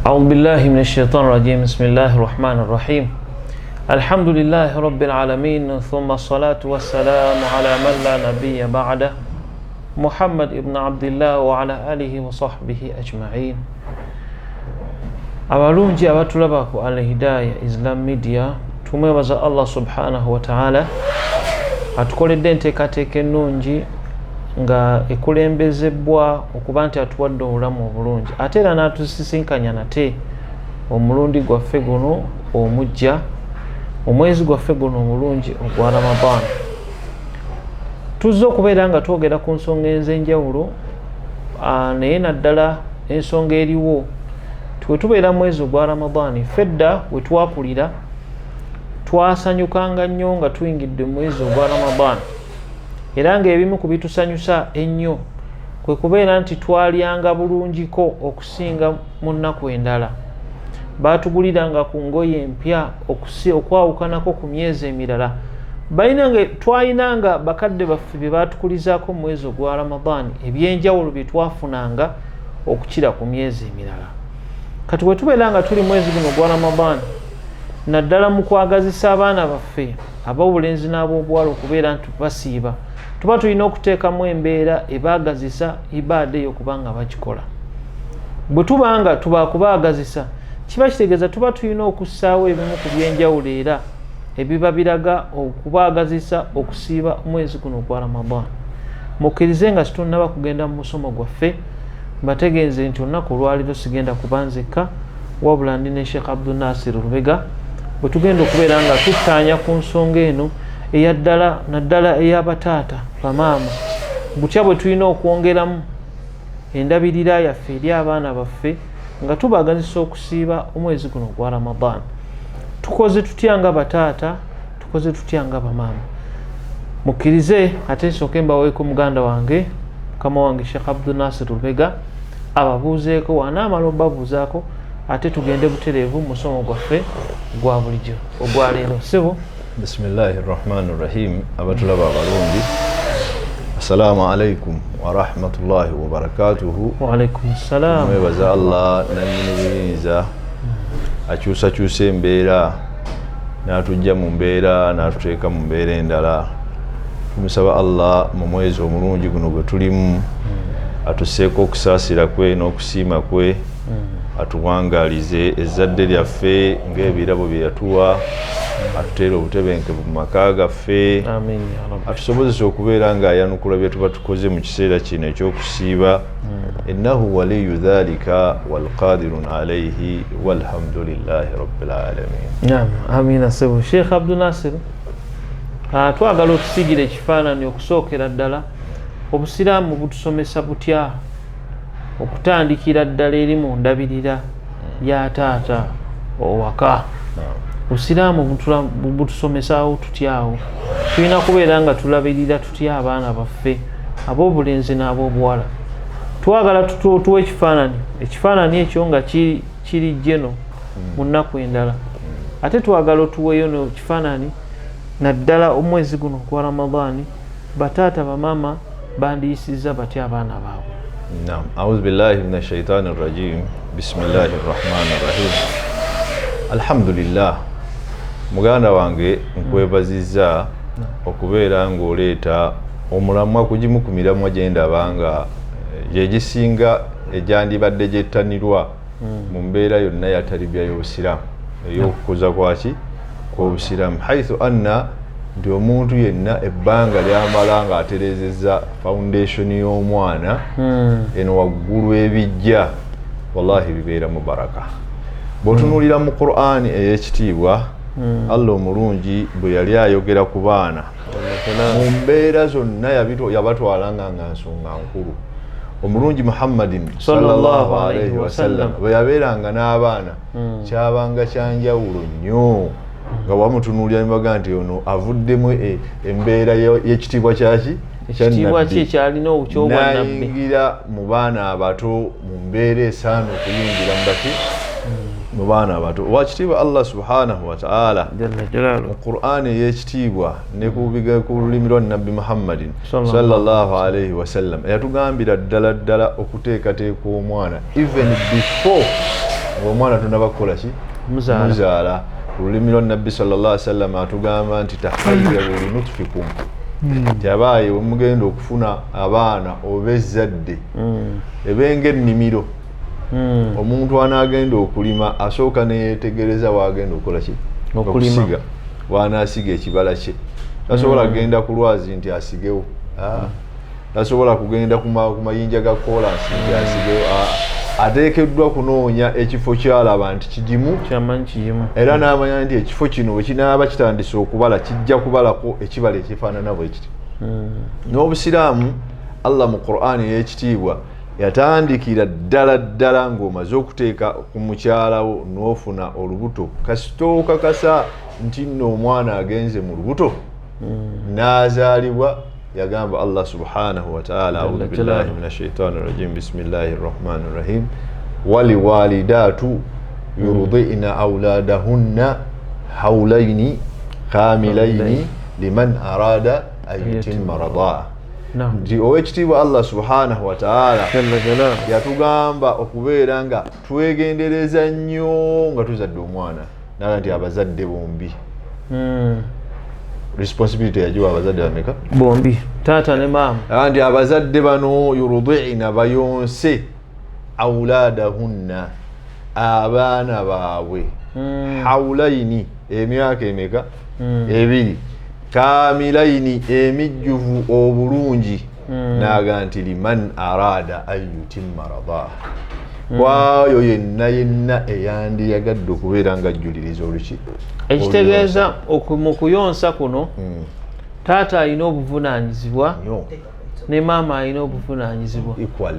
أعوذ بالله من الشيطان الرجيم. بسم الله الرحمن الرحيم. الحمد لله رب العالمين، ثم الصلاة والسلام على من لا نبي بعده، محمد ابن عبد الله وعلى آله وصحبه أجمعين. abalungi abatulaba ku Al-Hidayah Islam Media, tumwebaza Allah subhanahu wa ta'ala atukoledde enteekateeka ennungi nga ekulembezebwa okuba nti atuwadde obulamu obulungi, ate era n'atusisinkanya nate omulundi gwaffe guno omujja, omwezi gwaffe guno omulungi ogwa Ramadan. Tuzze okubeera nga twogera ku nsonga ez'enjawulo, naye naddala ensonga eriwo twe tubeera mwezi ogwa Ramadan. Fedda we twakulira twasanyukanga nnyo nga tuyingidde mwezi ogwa Ramadan, era ng'ebimu ku bitusanyusa ennyo kwe kubeera nti twalyanga bulungiko okusinga mu nnaku endala. Baatuguliranga ku ngoye empya okwawukanako ku myezi emirala. Twayinanga bakadde baffe bye baatukulizaako mu mwezi ogwa Ramadan, ebyenjawulo bye twafunanga okukira ku myezi emirala. Kati bwe tubeera nga tuli mwezi guno ogwa Ramadan, naddala mu kwagazisa abaana baffe ab'obulenzi n'ab'obuwala okubeera nti basiiba, tuba tulina okuteekamu embeera ebaagazisa ibaada eyo okuba nga bagikola. Bwe tuba nga tubakubaagazisa, kiba kitegeeza tuba tulina okussaawo ebimu ku byenjawulo era ebiba biraga okubaagazisa okusiiba omwezi guno ogwa Ramadan. Mukkirize nga situnnaba kugenda mu musomo gwaffe, mbategeeze nti olunaku olwaliro sigenda kubanzika, wabula ndi ne Sheikh Abdul Nasir Rubega bwe tugenda okubeera nga tuttaanya ku nsonga eno eyaddala naddala ey'abataata bamaama, butya bwe tulina okwongeramu endabirira yaffe eri abaana baffe nga tubaagazisa okusiiba omwezi guno ogwa Ramadan. Tukoze tutya nga bataata, tukoze tutya nga bamaama. Mukkirize ate nsooke mbaweeko muganda wange mukama wange Sheikh Abdul Nasir Rubega ababuuzeeko, wanaamala obabuuzaako ate tugende butereevu mu musomo gwaffe gwa bulijjo ogwa leero. Ssebo, bismillahi rrahmani rrahim. Abatulaba abalungi, assalamu alaikum wa rahmatullahi wa barakatuhu. Wa alaikum salam. Mwebaza Allah nannyini buyinza akyusakyusa embeera n'atujja mu mbeera n'atuteeka mu mbeera endala. Tumusaba Allah mu mwezi omulungi guno gwe tulimu atusseeko okusaasira kwe n'okusiima kwe, atuwangalize ezzadde lyaffe ng'ebirabo bye yatuwa, atuteere obutebenkevu mu maka gaffe, atusobozesa okubeera ng'ayanukula bye tuba tukoze mu kiseera kino eky'okusiiba. innahu waliyu dhalika walqadirun alayhi walhamdulillahi rabbil alamin. Amina. Sebo Sheikh Abdul Nasir, twagala otusigire ekifaananyi okusookera ddala obusiraamu butusomesa butya okutandikira ddala eri mu ndabirira ya taata owaka. Obusiraamu butusomesaawo tutyawo, tulina kubeera nga tulabirira tutya abaana baffe ab'obulenzi n'ab'obuwala. Twagala tuwe ekifaananyi ekyo nga kiri jeno mu nnaku endala, ate twagala otuweeyo n'ekifaananyi naddala omwezi guno ogwa Ramadani bataata bamaama bandiyisizza batya abaana baabwe. Naam, a'udhu billahi minash shaitani rrajim. Bismillahir rahmanir rahim. Alhamdulillah. Muganda wange nkwebazizza okubeera ng'oleeta omulamwa kugimu ku miramwa gye ndabanga gye gisinga egyandibadde gyettanirwa mu mbeera yonna ya tarbiyya y'Obusiraamu, ey'okukuza kwaki kw'Obusiraamu, haithu anna nti omuntu yenna ebbanga lyamala ng'atereezezza foundation y'omwana eno waggulu ebijja, wallahi bibeera mu baraka. Bw'otunuulira mu Qur'ani ey'ekitiibwa, Allah omulungi bwe yali ayogera ku baana mu mbeera zonna yabatwalanga nga nsonga nkulu. Omulungi Muhammadin sallallahu alaihi wasallam bwe yabeeranga n'abaana kyabanga kyanjawulo nnyo, nga wamutunuulira nibaga nti ono avuddemu embeera y'ekitiibwa kyaki ekitiibwa ki ekyalina obukyobwannabbi. Nayingira mu baana abato mu mbeera esaana okuyingira mu baki mu baana abato. Wakitiibwa Allah subhanahu wa ta'ala mu Qur'ani ey'ekitiibwa ne ku lulimi lwa Nabbi Muhammadin sallallahu alaihi wasallam yatugambira ddala okuteekateeka omwana even before ng'omwana tonaba kukola ki muzaala olulimi lwa nabbi sallallahu alaihi wasallam atugamba nti tahayyaru linutfikum nti abaaye wemugenda okufuna abaana oba ezzadde ebenga ennimiro omuntu anaagenda okulima asooka neyetegereza waagenda okukola ki okusiga wanaasiga ekibala kye tasobola kugenda ku lwazi nti asigewo tasobola kugenda ku mayinja ga kolansi nti asigewo ateekeddwa kunoonya ekifo kyalaba nti kigimu era n'amanya nti ekifo kino bwe kinaaba kitandise okubala kijja kubalako ekibala ekifaanana bwe kiti n'obusiraamu Allah mu Qur'ani y'ekitiibwa yatandikira ddala ng'omaze okuteeka ku mukyalawo n'ofuna olubuto kasitooka kasa nti nno omwana agenze mu lubuto n'azaalibwa yagamba Allah subhanahu wa ta'ala a'udhu billahi minash shaitani rajim bismillahir rahmanir rahim wali walidatu yurdi'na awladahunna hawlaini kamilaini liman arada an yutimma radaa nti owekitiibwa Allah subhanahu wa ta'ala yatugamba okubeera nga twegendereza nnyo nga tuzadde omwana naga nti abazadde bombi responsibility yajiwa abazadde bameka bombi taata ne maama nti abazadde bano yurdi'na bayonse awladahunna abaana baabwe hawlaini emyaka emeka ebiri kamilaini emijjuvu obulungi naga nti liman arada an yutimma radaa kwayo yenna eyandiyagadde okubeera nga ajjuliriza oluki ekitegeeza mu kuyonsa kuno taata alina obuvunaanyizibwa ne maama alina obuvunaanyizibwa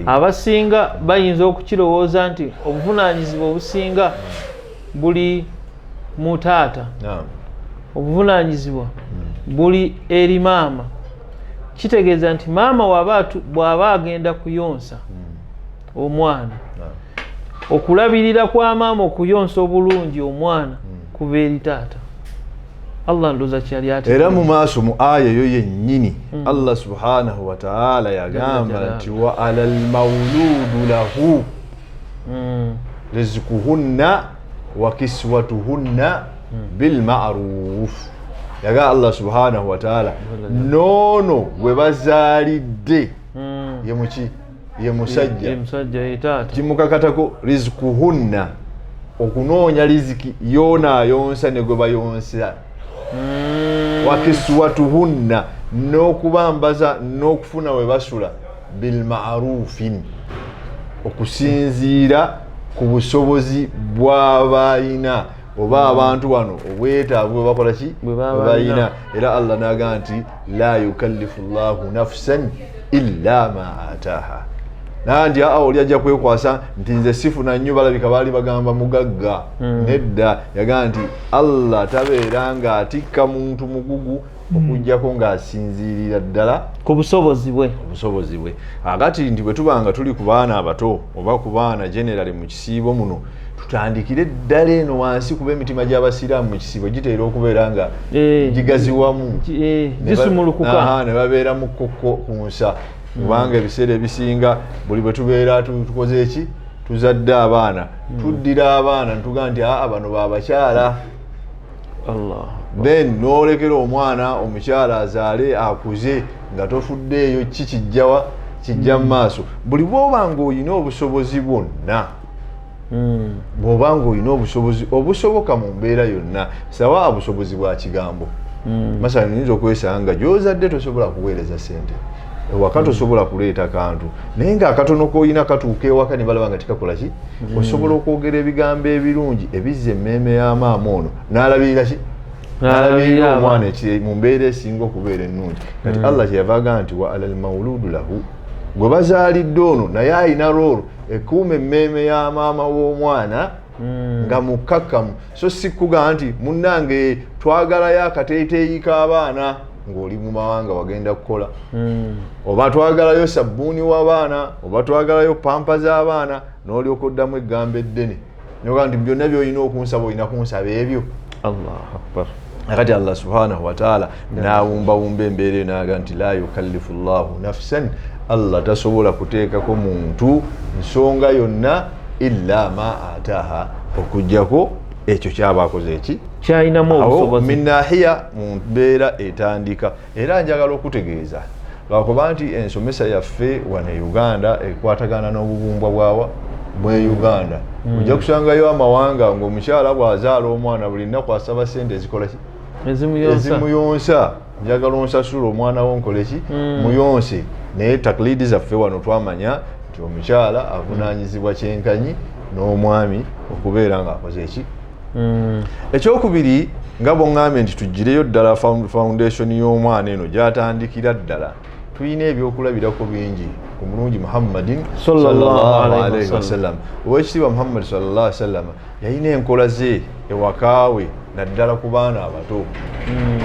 abasinga bayinza okukirowooza nti obuvunaanyizibwa obusinga buli mu taata obuvunaanyizibwa buli eri maama kitegeeza nti maama bw'aba agenda kuyonsa omwana okulabirira kwa maama okuyonsa obulungi omwana kuva eri taata Allah ndoza kyali ate era mu maaso mu aya yo yennyini Allah subhanahu wa ta'ala yagamba nti wa alal mawludu lahu rizquhunna wa kiswatuhunna bil ma'ruf yaga Allah subhanahu wa ta'ala nono we bazaalidde ye musajja etaata kimukakatako rizquhunna okunoonya riziki yonaayonsa ne gwe bayonsa wakiswatuhunna n'okubambaza n'okufuna we basula bilmarufin okusinziira ku busobozi bw'abayina oba abantu wano obwetaavu bwe bakola ki bwe bayina era Allah n'agamba nti la yukallifu llahu nafsan illa ma ataaha nandi oli ajja kwekwasa nti nze sifuna nnyo balabika baali bagamba mugagga nedda yagamba nti Allah tabeera nga atikka muntu mugugu okujjako ng'asinziirira ddala ku busobozi bwe agati nti bwe tubanga tuli ku baana abato oba ku baana generali mu kisiibo muno tutandikire ddala eno wansi kuba emitima gy'abasiraamu mu kisiibo giteera okubeera nga gigaziwamu gisumulukuka ne babeera mu kkokko ku nsa kubanga ebiseera ebisinga buli bwe tubeera tukoze eki tuzadde abaana tuddira abaana ntugamba nti bano babakyala then n'olekera omwana omukyala azaale akuze nga tofuddeeyo kijja mu maaso buli bw'oba ng'olina obusobozi bwonna bw'oba ng'olina obusobozi obusoboka mu mbeera yonna sawa busobozi bwa kigambo masala nyinza okwesanga gy'ozadde tosobola kuweereza sente ewaka tosobola kuleeta kantu naye ng'akatono k'olina katuuka ewaka ne balaba nga tikakola ki osobola okwogera ebigambo ebirungi ebizza emmeeme y'amaama ono n'alabirira ki n'alabirira omwana mu mbeera esinga okubeera ennungi kati Allah kyeyava agamba nti wa alal mawludu lahu gwe bazaalidde ono naye ayina roolo ekuuma emmeeme ya maama w'omwana nga mukkakkamu so si kugamba nti munnange twagalayo akateeteeyi k'abaana ng'oli mu mawanga wagenda kukola oba twagalayo sabbuuni w'abaana oba twagalayo pampa z'abaana n'olyoka oddamu eggambo eddene nyoga nti byonna by'olina okunsaba olina kunsaba ebyo Allahu akbar akati Allah subhanahu wa ta'ala n'awumbawumba embeera eyo n'aga nti la yukallifu llahu nafsan Allah tasobola kuteekako muntu nsonga yonna illa ma ataha okujjako ekyo kyabakoze eki kyayinamu obusobozi min nahiya mu mbeera etandika. Era njagala okutegeeza lwakuba nti ensomesa yaffe wano e Uganda ekwatagana n'obubumbwa bwe Uganda. Ojja kusangayo amawanga ng'omukyala bw'azaala omwana buli nnaku asaba sente ezikola ki ezimuyonsa. Njagala onsasula omwana wo nkole ki muyonse. Naye taklidi zaffe wano twamanya nti omukyala avunaanyizibwa kyenkanyi n'omwami okubeera ng'akoze eki. Ekyokubiri nga bw'oŋŋambye nti tuggireyo ddala foundation y'omwana eno gy'atandikira ddala, tulina ebyokulabirako bingi ku mulungi Muhammadin sallallahu alaihi wasallam. Oweekitiibwa Muhammad sallallahu alaihi wasallam yalina enkola ze ewakaawe naddala ku baana abato.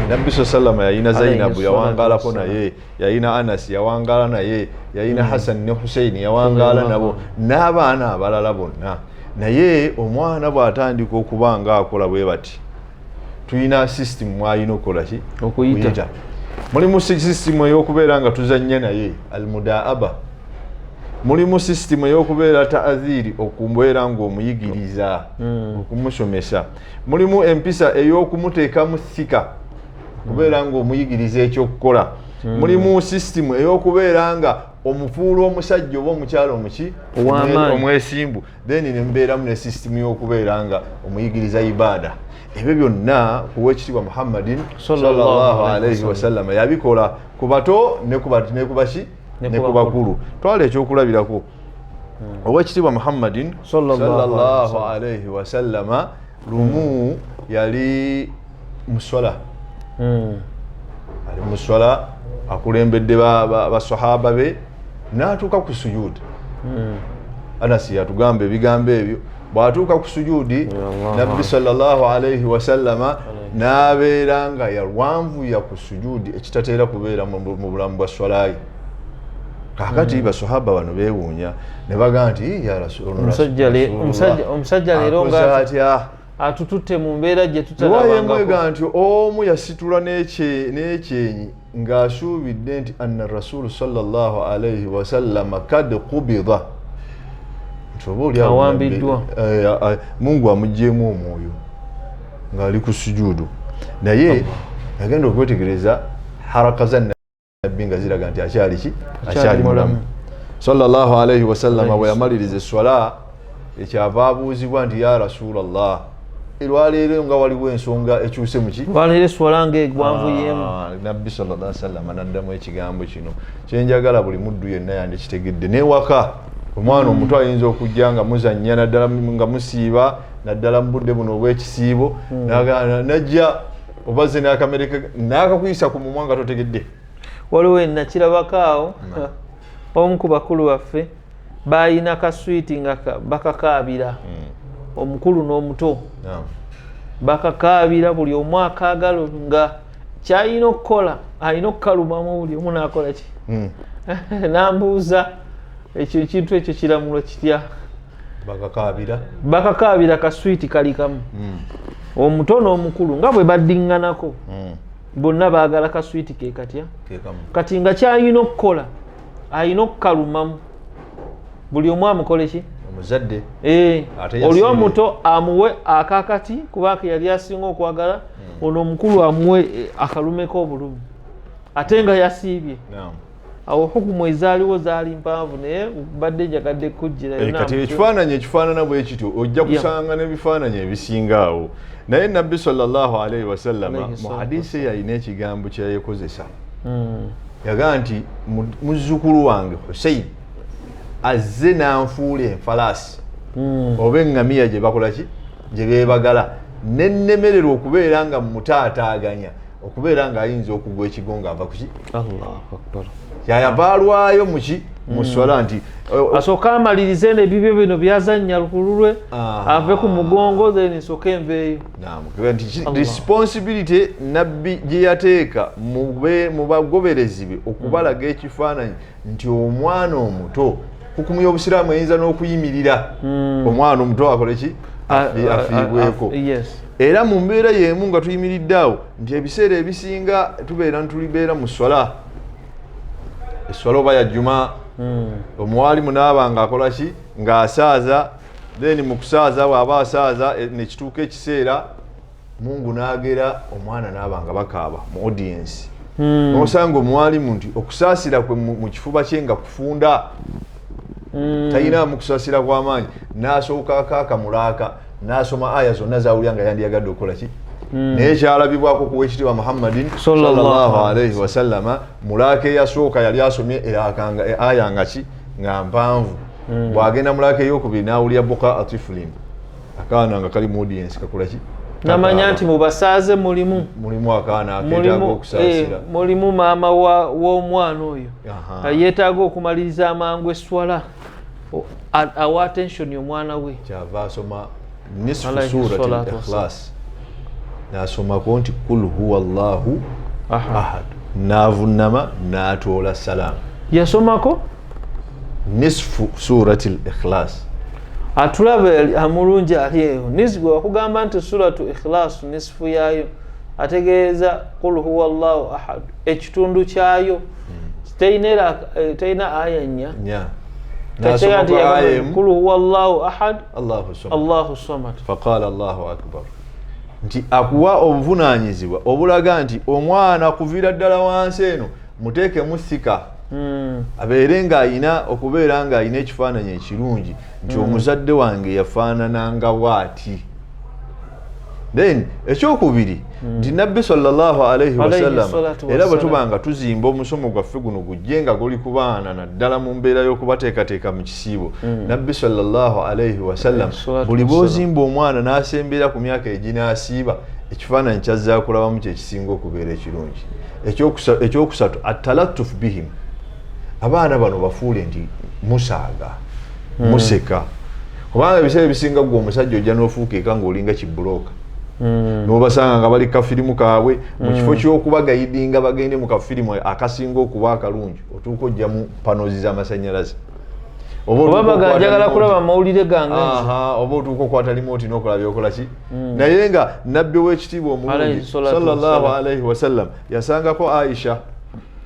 Nabbi sallama yalina Zainabu yawangalako naye, yalina Anas yawangala naye, yalina Hassan ne Hussein yawangala nabo, n'abaana abalala bonna. Naye omwana bw'atandika okuba ng'akola bwe bati, tulina system mwalina okukola ki okuyita. Mulimu system ey'okubeera nga tuzannya naye almudaaba, mulimu system ey'okubeera ta'adhiri okubeera ng'omuyigiriza okumusomesa, mulimu empisa ey'okumuteekamu thika okubeera ng'omuyigiriza ekyokukola, mulimu system ey'okubeera nga omufuula omusajja oba omukyala omuki omwesimbu, then nembeeramu ne system y'okubeera nga omuyigiriza ibaada. Ebyo byonna kuweekitiibwa Muhammadin sallallahu alaihi wasallam yabikola ku bato ne ku bakulu. Twala ekyokulabirako oweekitiibwa Muhammadin sallallahu alaihi wasallama lumu yali muswala, ali muswala akulembedde basahaba be n'atuuka ku sujudi. Anasi yatugamba ebigambo ebyo, bw'atuuka ku sujudi Nabbi sallallahu alaihi wasallama n'abeera nga yalwanvuya ku sujudi ekitateera kubeera mu bulamu bwa swalayi. Kakati basahaba bano beewuunya ne bagamba nti ya omusajja leero nga atututte mu mbeera gye tutalabangako. Nti omu yasitula n'ekyenyi ng'asuubidde nti anna rasulu sallallahu alaihi wasallama kad qubida, awambiddwa, Mungu amugjeemu omwoyo ng'ali ku sujudu. Naye agenda okwetegereza haraka za nabbi nga ziraga nti akyali mulamu. Sallallahu alaihi wasallama bwe yamaliriza esswala ekyava abuuzibwa nti ya rasulallah, olwaleero nga waliwo ensonga ekyuse muki olwaleero esswala ng'egwanvuyemu. Nabbi sallallahu alaihi wasallama n'addamu ekigambo kino kyenjagala buli muddu yenna yandikitegedde. N'ewaka omwana omuto ayinza okujja nga muzannya naddala nga musiiba naddala mu budde buno obw'ekisiibo, najja obaze n'akamereka n'akakuyisa ku mumwa nga totegedde. Waliwo nakirabako awo omu ku bakulu baffe bayina kaswiti nga bakakaabira, omukulu n'omuto bakakaabira, buli omu akaagala nga kyalina okukola alina okukalumamu, buli omu n'akola ki. Nambuuza ekyo ekintu ekyo kiramulwa kitya? Bakakaabira kaswiti kali kamu, omuto n'omukulu nga bwe baddiŋŋanako bonna baagala kaswiti ke katya kati nga kyalina okukola alina okukalumamu, buli omu amukole ki omuzadde. Oli omuto amuwe akakati kubanga yali asinga okwagala, ono omukulu amuwe akalumeko obulumi ate nga yasiibye. Awo hukumu ezaaliwo zaali mpanvu, naye badde njagadde kujjirayo. Kati ekifaananyi ekifaanana bwe kityo ojja kusanga n'ebifaananyi ebisinga awo. Naye Nabbi sallallahu alaihi wasallama mu hadisi yalina ekigambo kye yakozesa. Yagamba nti muzzukulu wange Hussein azze n'anfuula enfalaasi oba eŋŋamiya gye bakola ki gye beebagala, nennemererwa okubeera nga mutaataaganya, okubeera ng'ayinza okugwa ekigo ng'ava ku ki. Allahu akbar. Yayavaalwayo muki mu swala nti asooka amalirize n'ebibyo bino byazannya lukululwe ave ku mugongo then nsooka enveeyo. Nti responsibility nabbi gye yateeka mu bagoberezi be okubalaga ekifaananyi nti omwana omuto hukumu y'obusiraamu eyinza n'okuyimirira omwana omuto akole ki afiibweko. Era mu mbeera y'emu nga tuyimiridde awo nti ebiseera ebisinga tubeera ntulibeera mu swala, esswala oba ya juma, omuwalimu n'aba ng'akola ki ng'asaaza then mu kusaaza bw'aba asaaza ne kituuka ekiseera Mungu n'agera omwana n'abanga bakaaba mu audience n'osanga omwalimu nti okusaasira kwe mu kifuba kye nga kufunda talina mu kusaasira kw'amaanyi n'asooka akamulaaka n'asoma aya zonna zawulya nga yandiyagadde okukola ki naye kyalabibwako ku wekitiibwa Muhammadin sallallahu alaihi wasallama mulaaka eyasooka yali asomye erakanga aya nga ki nga mpanvu bw'agenda mulaaka ey'okubiri n'awulya buka atifulin akaana nga kali mu audience kakola ki namanya nti mubasaaze mulimu akaana akeetaaga okusaasira mulimu maama w'omwana oyo yeetaaga okumaliriza amangu eswala awa attention omwana we kyava asoma nisfu surati al-ikhlas n'asomako nti kul huwa allahu ahad n'avunnama n'atoola salaam yasomako nisfu surati al-ikhlas atulabe amulungi ali eyo nisgwe wakugamba nti suratu ikhlas nisfu yaayo ategeeza kul huwa allahu ahad ekitundu kyayo teina aya nnya kul huwa allahu ahad allahu samad faqala allahu akbar nti akuwa obuvunaanyizibwa obulaga nti omwana kuviira ddala wansi eno muteeke musika abeere ng'ayina okubeera ng'ayina ekifaananyi ekirungi nti omuzadde wange yafaanana nga bw'ati then ekyokubiri nti nabbi sallallahu alaihi wasallam era bwe tuba nga tuzimba omusomo gwaffe guno gujje nga guli ku baana naddala mu mbeera y'okubateekateeka mu kisiibo nabbi sallallahu alaihi wasallam buli bw'ozimba omwana n'asembera ku myaka eginaasiiba ekifaananyi kyazza kulabamu kyekisinga okubeera ekirungi ekyokusatu atalattufu bihim abaana bano bafuule nti musaaga museka kubanga ebiseera ebisinga gwe omusajja ojja n'ofuuka eka ng'olinga kibulooka n'obasanga nga bali kafirimu kaabwe mu kifo ky'okubagayidinga bagende mu kafirimu akasinga okuba akalungi otuuka ojja mu panozi z'amasannyalaze oba bagajagala kulaba mawulire gange oba otuuka okwata limoti n'okola byokola ki naye nga nabbi w'ekitiibwa omulungi sallallahu alaihi wasallam yasangako Aisha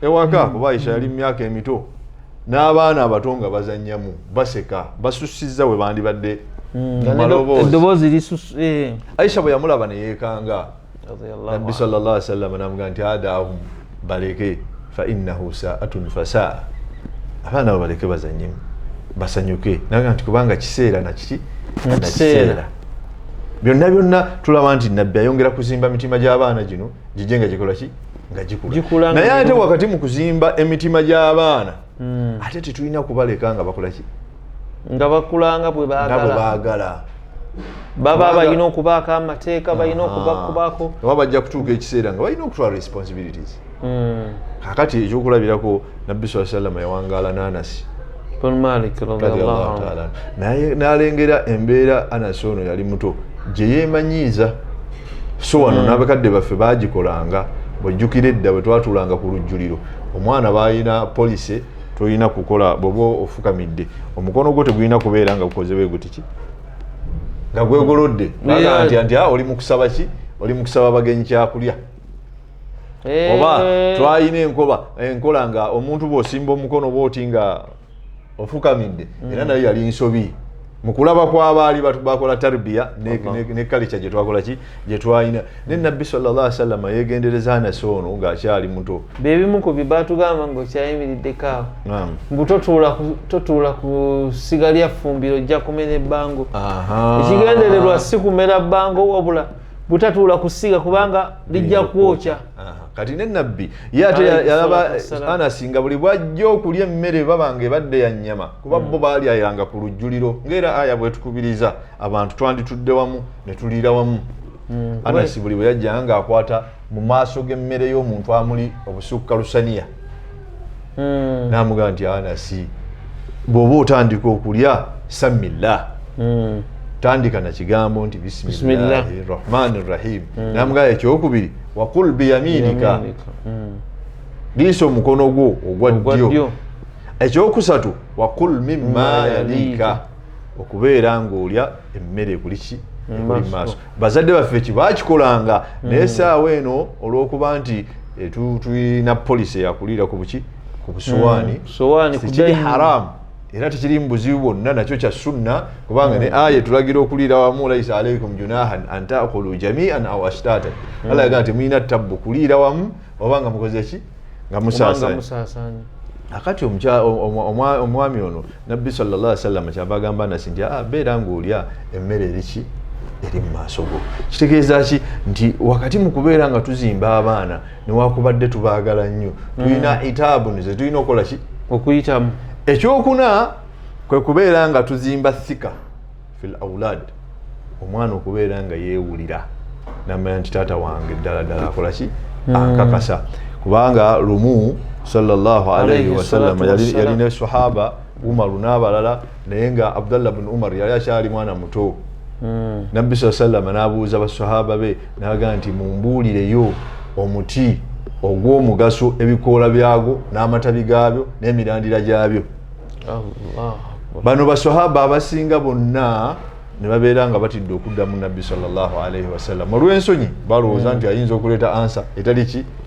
ewaka kuba Aisha yali mu myaka emito n'abaana abato nga bazannyamu baseka basussizza we bandibadde eddoboozi lisusu Aisha bwe yamulaba ne yeekanga nabbi sallallahu alaihi wasallam n'amugamba nti adaahum baleke fa innahu saa'atun fasaa abaana abo baleke bazannyemu basanyuke naga nti kubanga kiseera nakiki nakiseera byonna tulaba nti nabbi ayongera kuzimba mitima gy'abaana gino gijje nga gikola ki nga gikula naye ate wakati mu kuzimba emitima gy'abaana ate tetulina kubaleka nga bakola ki nga bakulanga bwe baagala baba balina okubaako amateeka balina okubakubaako oba bajja kutuuka ekiseera nga balina okutwala responsibilities kakati ekyokulabirako nabbi saa sallama yawangaala n'Anasi naye n'alengera embeera Anasi ono yali muto gye yeemanyiiza so wano n'abakadde baffe baagikolanga bwejjukira edda bwe twatuulanga ku lujjuliro omwana baalina polisi tolina kukola bwoba ofukamidde omukono gwo tegulina kubeera nga gukoze bwe gutiki nga gwegolodde nti oli mu kusaba ki oli mu kusaba bagenyi kyakulya oba twalina enkola nga omuntu bw'osimba omukono bw'oti nga ofukamidde era nayo yali nsobi mu kulaba kw'abaali bakola tarbiya ne kalica gye twakola ki gye twalina ne nabbi sallallahu alaihi wasallam yeegendereza Anasi ono ng'akyali muto beebimu ku bye baatugamba ng'okyayimiriddeko awo mbu totuula ku siga lya ffumbiro ojja kumera ebbango ekigendererwa si kumera bbango wabula butatuula ku ssiga kubanga lijja kwokya kati ne nabbi ye ate yalaba Anasi nga buli bwajja okulya emmere babanga ebadde ya nnyama kuba bo baalyayanga ku lujjuliro ng'era aya bw'etukubiriza abantu twanditudde wamu ne tuliira wamu Anasi buli bwe yajjanga ng'akwata mu maaso g'emmere y'omuntu amuli obusukka lusaniya n'amugamba nti Anasi bw'oba otandika okulya samillah tandika na kigambo nti bismillahi rahmani rahim n'amugamba ekyokubiri wakul biyaminika liisa omukono gwo ogwa ddyo ekyokusatu wakul mimma yaliika okubeera ng'olya emmere kuliki ekuli maaso bazadde baffe kibakikolanga naye saawa eno olw'okuba nti tulina polisi eyakuliira ku buki ku busowaani sikiri haramu era tekirimu buzibu bwonna, nakyo kya sunna kubanga ne aya tulagira okuliira wamu, laisa alaikum junahan an taakulu jamian au ashtatan. Allah yagaa nti mulina tabbu kuliira wamu oba nga mukoze ki, nga musaasanya. Akati omwami ono nabbi sallallahu alaihi wasallam kyava agamba nasi nti beera ng'olya emmere eriki eri mu maaso go. Kitegeeza ki nti wakati mu kubeera nga tuzimba abaana newakubadde tubaagala nnyo, tulina itaabuni ze tulina okukola ki, okuyitamu. Ekyokuna kwe kubeera nga tuzimba thika fil aulad, omwana okubeera nga yeewulira namanya nti taata wange ddala ddala akola ki, akakasa. Kubanga lumu sallallahu alayhi wasallam yalina sahaba Umaru n'abalala, naye nga Abdullah bin Umar yali akyali mwana muto. Nabbi sallallahu alayhi wasallam n'abuuza basahaba be n'agamba nti mumbuulireyo omuti ogw'omugaso, ebikoola byagwo n'amatabi gaabyo n'emirandira gyabyo. Bano basahaba abasinga bonna ne babeera nga batidde okuddamu nabbi sallallahu alayhi wasallam olw'ensonyi, balowooza nti ayinza okuleeta ansa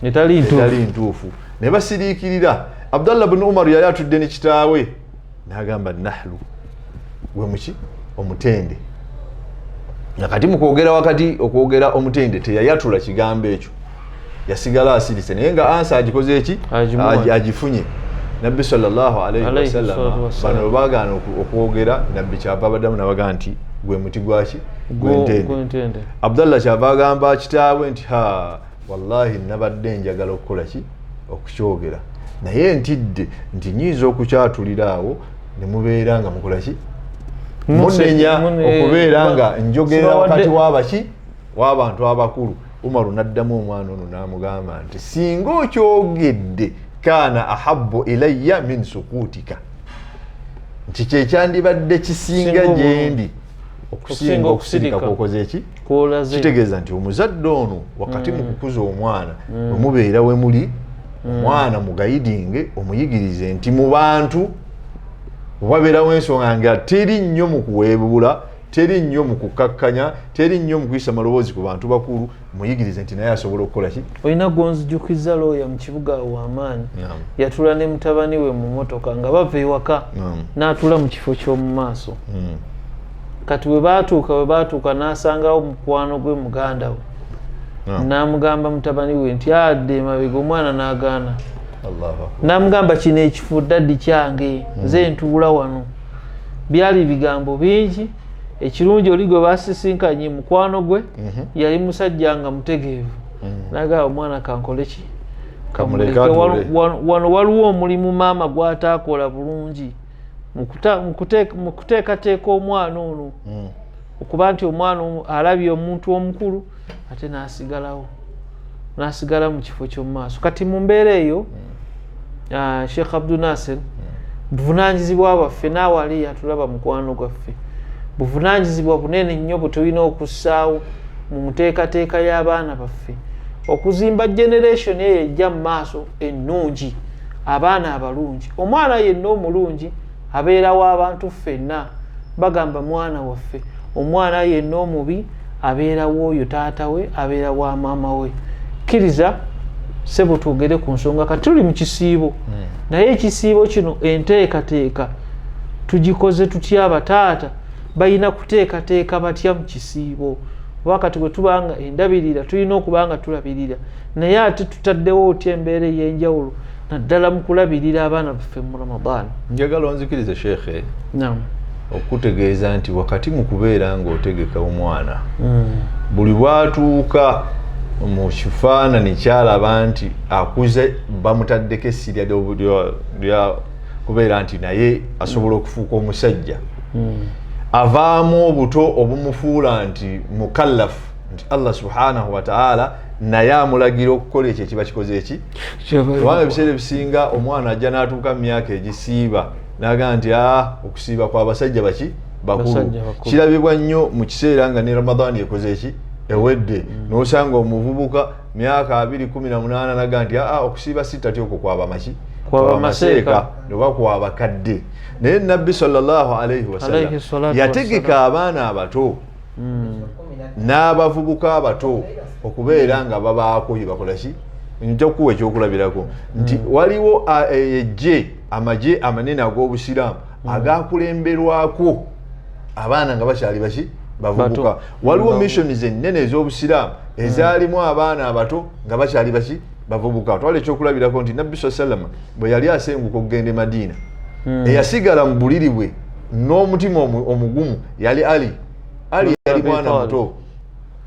etali ntuufu, ne basiriikirira. Abdullah bin Umar yali atudde ne kitaawe n'agamba nahlu gwe muki omutende. Nakati mu kwogera wakati okwogera omutende teyayatula kigambo ekyo, yasigala asirise, naye nga ansa agikoze eki, agifunye. Nabbi sallallahu alayhi wasallam bano bagaana okwogera, nabbi kyava baddamu nabaga nti gwe muti gwaki, gwentende. Abdullah kyava agamba kitaawe nti wallahi nabadde njagala okukola ki, okukyogera, naye ntidde nti nyinza okukyatulira awo ne mubeera nga mukola ki, munenya okubeera nga njogera wakati w'abaki, w'abantu abakulu. Umaru n'addamu omwana ono n'amugamba nti singa okyogedde kana ahabbu ilayya min sukutika, nti kyekyandibadde kisinga gyendi okusinga okusirika kwokoze eki. Kitegeeza nti omuzadde ono wakati mu kukuza omwana bwe mubeera we muli, omwana mugayidinge, omuyigirize nti mu bantu wabeerawo ensonga nga teri nnyo mu kuweebula, teri nnyo mu kukakkanya, teri nnyo mu kuyisa maloboozi ku bantu bakulu, muyigirize nti naye asobola okukola ki. Olina gonzijukiza looya mu kibuga w'amaanyi, yatula ne mutabani we mu motoka nga bava ewaka, n'atula mu kifo ky'omu maaso. Kati we baatuuka n'asangawo mukwano gwe muganda we, n'amugamba mutabani we nti adde emabega, omwana n'agaana. N'amugamba kino ekifo daddi kyange, nze ntuula wano. Byali bigambo bingi. Ekirungi oli gwe basisinkanye mukwano gwe yali musajja nga mutegeevu, n'agamba omwana kankole ki, kamuleke wano waliwo omulimu maama gw'ataakola bulungi mu kuteekateeka omwana ono, okuba nti omwana alabye omuntu omukulu ate n'asigala mu kifo ky'omu maaso. Kati mu mbeera eyo Sheikh Abdul Nasir, buvunaanyizibwa bwaffe naawe ali yatulaba mukwano gwaffe, buvunaanyizibwa bunene nnyo bwe tulina okussaawo mu nteekateeka y'abaana baffe, okuzimba generation eyo ejja mu maaso ennungi, abaana abalungi. Omwana yenna omulungi abeerawo abantu ffenna, bagamba mwana waffe. Omwana yenna omubi abeerawo oyo taata we, abeerawo maama we. Kkiriza sebo twogere ku nsonga, kati tuli mu kisiibo, naye ekisiibo kino enteekateeka tugikoze tutya? Abataata balina kuteekateeka batya mu kisiibo? Wakati bwe tubanga endabirira tulina okuba nga tulabirira, naye ate tutaddewo otya embeera ey'enjawulo naddala mu kulabirira abaana baffe mu Ramadaan. Njagala onzikirize Sheikhe, okutegeeza nti wakati mu kubeera ng'otegeka omwana, buli bwatuuka mu kifaananyi kyalaba nti akuze, bamutaddeko essirya lya kubeera nti naye asobola okufuuka omusajja, avaamu obuto obumufuula nti mukallafu, nti Allah subhanahu wa ta'ala naye amulagira okukola ekyo ekiba kikoze eki. Kubanga ebiseera ebisinga omwana ajja n'atuuka mu myaka egisiiba n'agamba nti okusiiba kw'abasajja baki bakulu. Kirabibwa nnyo mu kiseera nga ne Ramadaan ekoze eki, ewedde, n'osanga omuvubuka myaka 218 n'agamba nti okusiiba si tatya okwo kwaba maki, kwaba maseeka oba kwaba kadde. Naye Nabbi sallallahu alayhi wasallam yategeka abaana abato n'abavubuka abato okubeera nga babaako bye bakola ki. Nja kuwa ekyokulabirako nti waliwo amagye amanene ag'Obusiraamu agakulemberwako abaana nga bakyali baki bavubuka. Waliwo missions ennene ez'obusiraamu ezaalimu abaana abato nga bakyali baki bavubuka. Twala ekyokulabirako nti Nabbi sallallahu bwe yali asenguka okugenda e Madiina eyasigala mu buliri bwe n'omutima omugumu yali Ali yali mwana muto.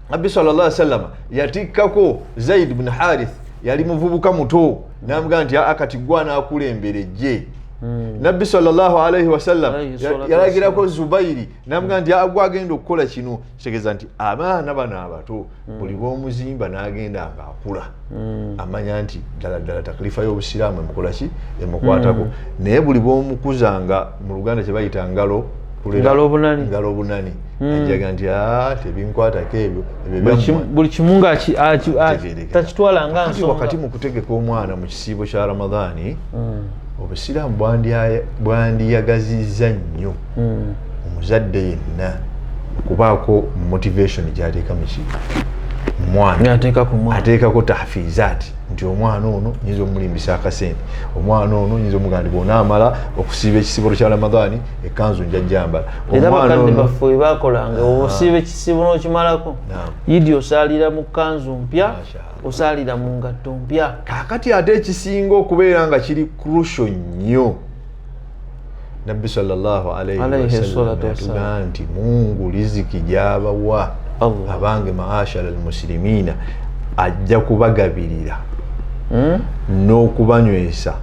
Nabbi sallallahu alaihi wasallam yatikkako Zaid ibn Harith yali muvubuka muto n'amugamba nti akati gwa n'akulembera ejje. Nabbi sallallahu alaihi wasallam yalagirako Zubairi n'amugamba nti agwa agenda okukola kino. Kitegeeza nti abaana bano abato buli bw'omuzimba n'agenda ng'akula amanya nti ddala taklifa y'obusiraamu emukola ki emukwatako. Naye buli bw'omukuzanga mu Luganda kye bayita ngalo bunani ajaga nti tebinkwatako ebyo buli kimu nga takitwala nga nsonga. Wakati mu kutegeka omwana mu kisiibo kya Ramadhaani obusiraamu bwandiyagazizza nnyo omuzadde yenna okubaako motivation gy'ateeka mu mwana ateekako tahfizaati nti omwana ono nyinza omulimbisa akasente, omwana ono nyinza omugamba nti bw'onaamala okusiiba ekisibo kya Ramadhaani ekkanzu njajjambala. Era bakadde baffe we baakolanga osiiba ekisibo n'okimalako yidi osaalira mu kkanzu mpya osaalira mu ngatto mpya. Kaakati ate ekisinga okubeera nga kiri crucial nnyo Nabbi sallallahu alaihi wasallam yatugamba nti Mungu riziki gy'abawa abange maashara almuslimina ajja kubagabirira n'okubanywesa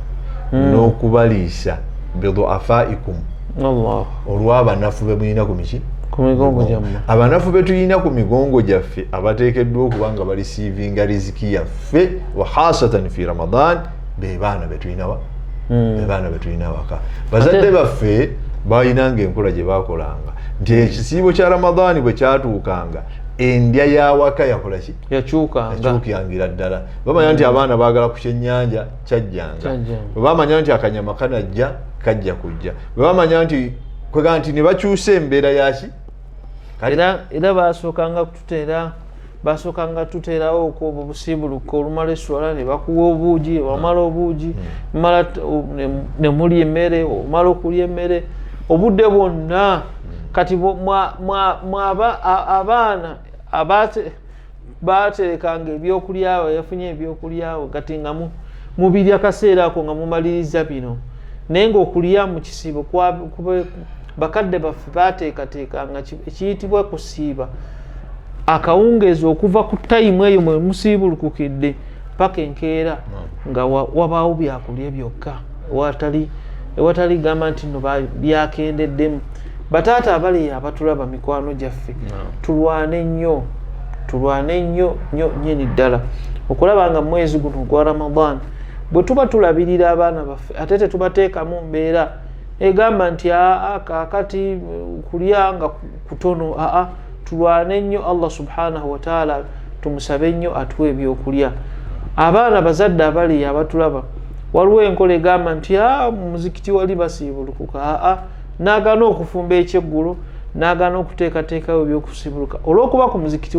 n'okubaliisa biduafaikum olw'abanafu be mulina ku miki ku migongo gyammwe. Abanafu be tulina ku migongo gyaffe abateekeddwa okuba nga balisiivinga riziki yaffe wa khasatan fi Ramadan be baana be tulina waka. Bazadde baffe balinanga enkola gye baakolanga nti ekisiibo kya Ramadhaani bwe kyatuukanga endya y'awaka yakola ki yakyukangira ddala. Bamanya nti abaana baagala ku kyennyanja kyajjanga, bwe bamanya nti akanyama kanajja kajja kujja, bwe bamanya nti kwega nti ne bakyusa embeera yaki era basookanga tuteerawo okuba obusiibuluka olumala esswala ne bakuwa obuugi, wamala obuugi ne mulya emmere, omala okulya emmere obudde bwonna. Kati abaana baaterekanga ebyokulyawo, yafunye ebyokulyawo kati nga mubirya akaseera ako nga mumaliriza bino, naye ng'okulya mu kisiibo bakadde baffe baateekateekanga ekiyitibwa kusiiba akawungeezi okuva ku tayimu eyo mwe musiibulukukidde paka enkeera nga wabaawo byakulya byokka ewatali gamba nti no byakendeddemu. Bataata abali abatulaba mikwano gyaffe tulwane nnyo nyini ddala okulaba nga mwezi guno gwa Ramadan bwe tuba tulabirira abaana baffe ate tetubateekamu mbeera egamba nti kaakati kulya nga kutono. Tulwane nnyo Allah subhanahu wa ta'ala tumusabe nnyo atuwe ebyokulya. Abaana bazadde abali abatulaba waliwo enkola egamba nti muzikiti wali basiibulukuka n'agaana okufumba ekyeggulo n'agaana okuteekateekawo ebyokusiibuluka olw'okuba ku muzikiti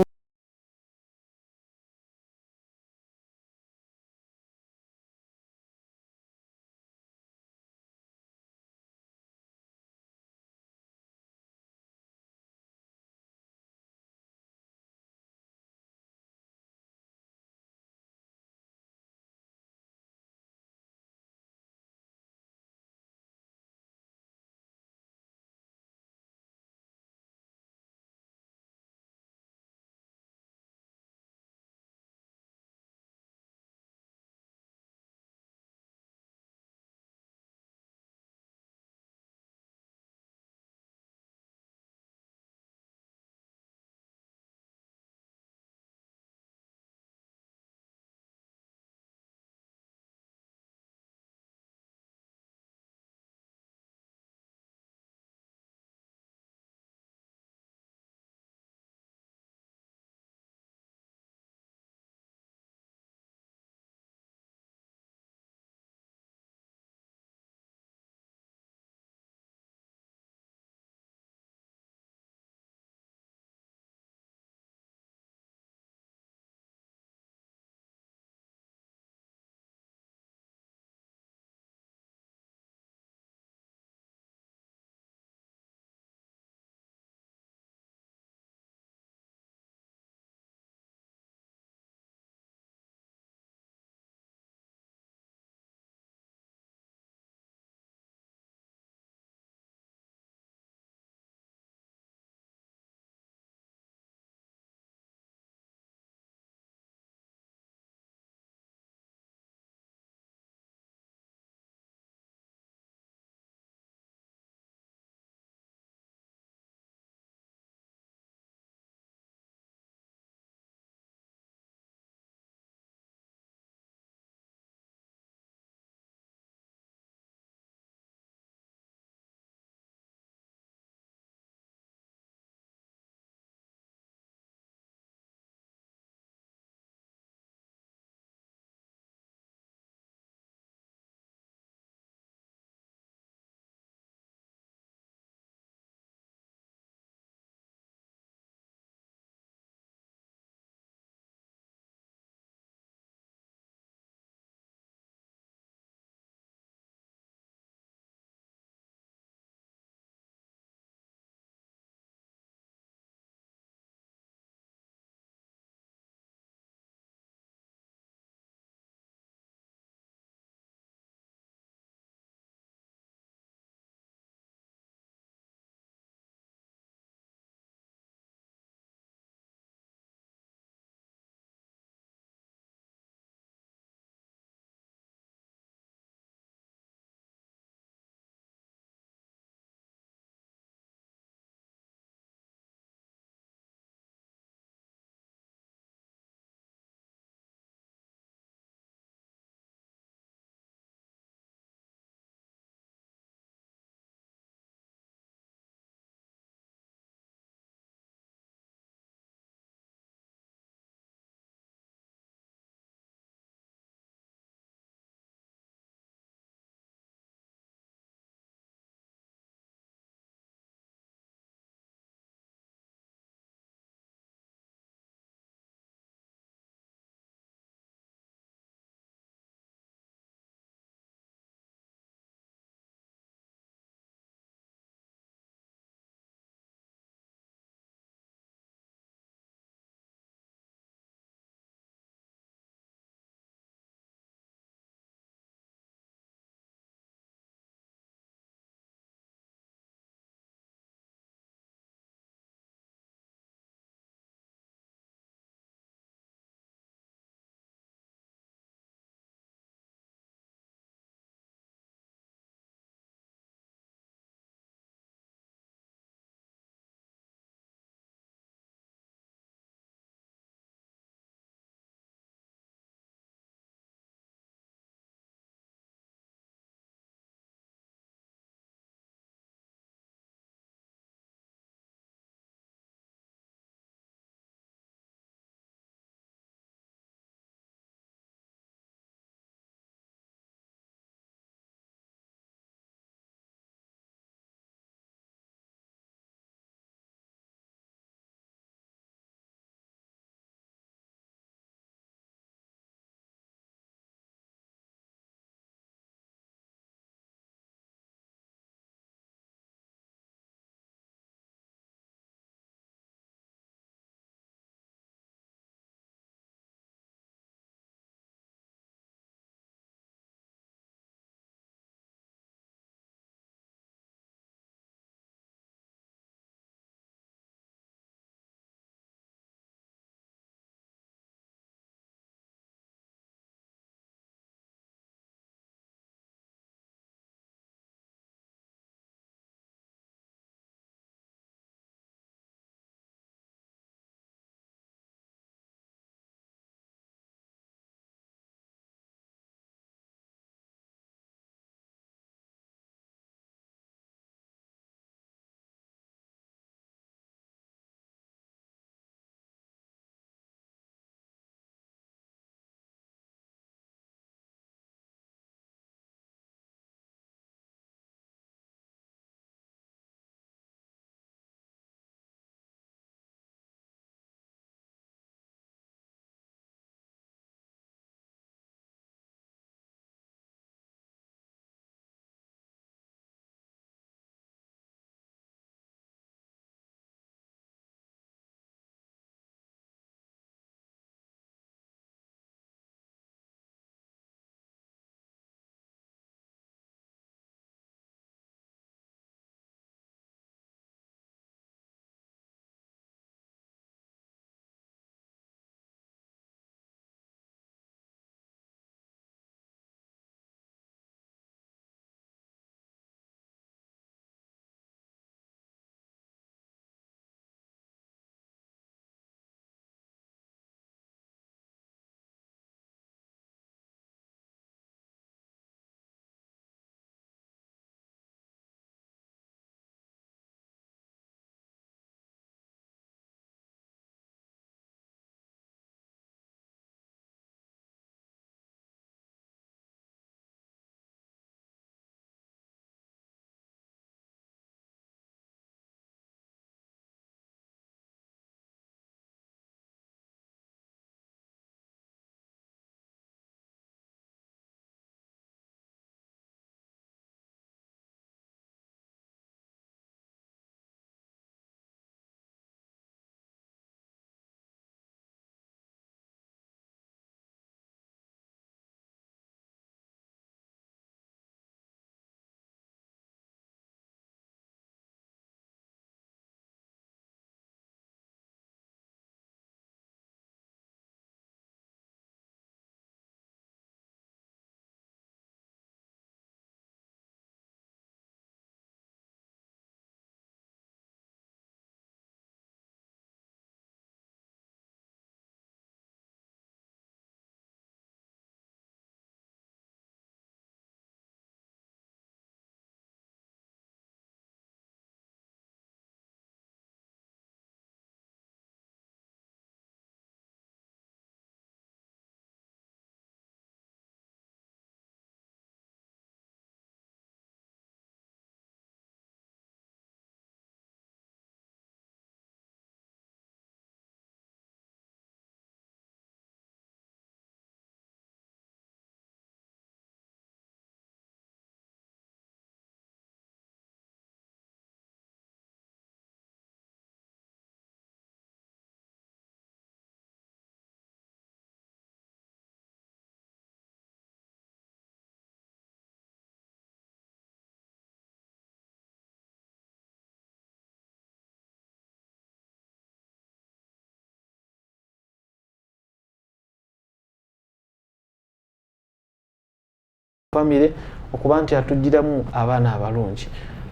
famire okuba nti atugiramu abaana abalungi.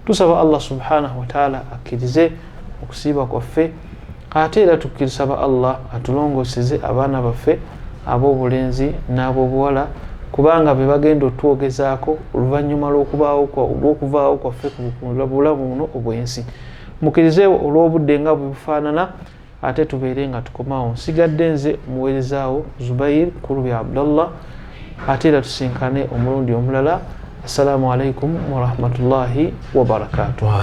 Tusaba Allah subhanahu wa ta'ala akkirize okusiiba kwaffe, ate era tukisaba Allah atulongoseze abaana baffe ab'obulenzi n'ab'obuwala, kubanga be bagenda otwogezaako oluvannyuma lw'okuvaawo kwaffe ku bulamu buno obw'ensi. Mukirize olw'obudde nga bwe bufaanana, ate tubeere nga tukomawo. Nsigadde nze muweerezaawo Zubair Kurubi Abdallah, ate era tusinkane omulundi omulala. Assalamu alaikum wa rahmatullahi wa barakatuh.